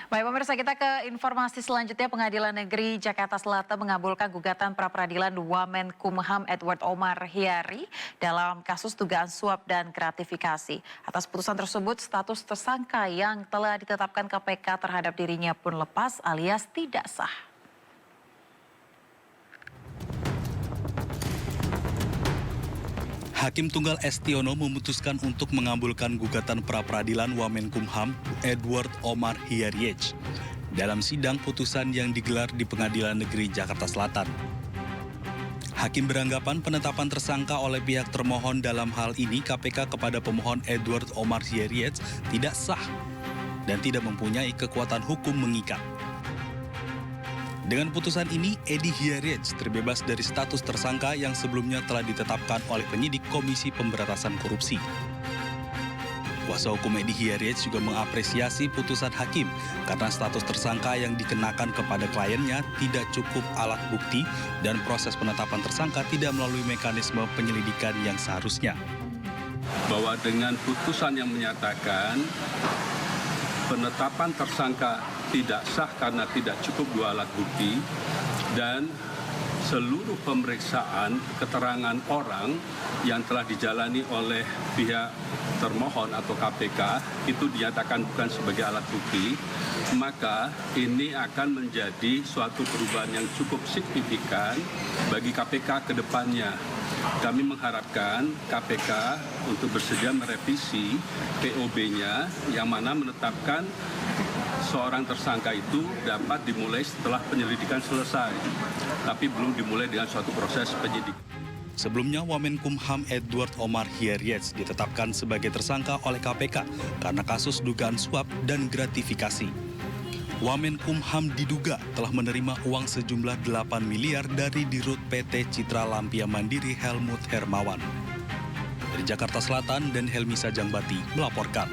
Baik pemirsa, kita ke informasi selanjutnya. Pengadilan Negeri Jakarta Selatan mengabulkan gugatan pra-peradilan Wamenkumham Edward Omar Hiyari dalam kasus dugaan suap dan gratifikasi. Atas putusan tersebut, status tersangka yang telah ditetapkan KPK terhadap dirinya pun lepas alias tidak sah. Hakim Tunggal Estiono memutuskan untuk mengabulkan gugatan pra-peradilan Wamenkumham Edward Omar Hiyariech dalam sidang putusan yang digelar di Pengadilan Negeri Jakarta Selatan. Hakim beranggapan penetapan tersangka oleh pihak termohon dalam hal ini KPK kepada pemohon Edward Omar Hiyariech tidak sah dan tidak mempunyai kekuatan hukum mengikat. Dengan putusan ini, Edi Hiyariech terbebas dari status tersangka yang sebelumnya telah ditetapkan oleh penyidik Komisi Pemberantasan Korupsi. Kuasa hukum Edi Hiyariech juga mengapresiasi putusan hakim karena status tersangka yang dikenakan kepada kliennya tidak cukup alat bukti dan proses penetapan tersangka tidak melalui mekanisme penyelidikan yang seharusnya. Bahwa dengan putusan yang menyatakan penetapan tersangka tidak sah karena tidak cukup dua alat bukti dan seluruh pemeriksaan keterangan orang yang telah dijalani oleh pihak termohon atau KPK itu dinyatakan bukan sebagai alat bukti, maka ini akan menjadi suatu perubahan yang cukup signifikan bagi KPK ke depannya. Kami mengharapkan KPK untuk bersedia merevisi POB-nya yang mana menetapkan seorang tersangka itu dapat dimulai setelah penyelidikan selesai, tapi belum dimulai dengan suatu proses penyidikan. Sebelumnya, Wamenkumham Edward Omar Hiyariech ditetapkan sebagai tersangka oleh KPK karena kasus dugaan suap dan gratifikasi. Wamenkumham diduga telah menerima uang sejumlah 8 miliar dari Dirut PT Citra Lampia Mandiri Helmut Hermawan. Dari Jakarta Selatan dan Helmi Sajangbati melaporkan.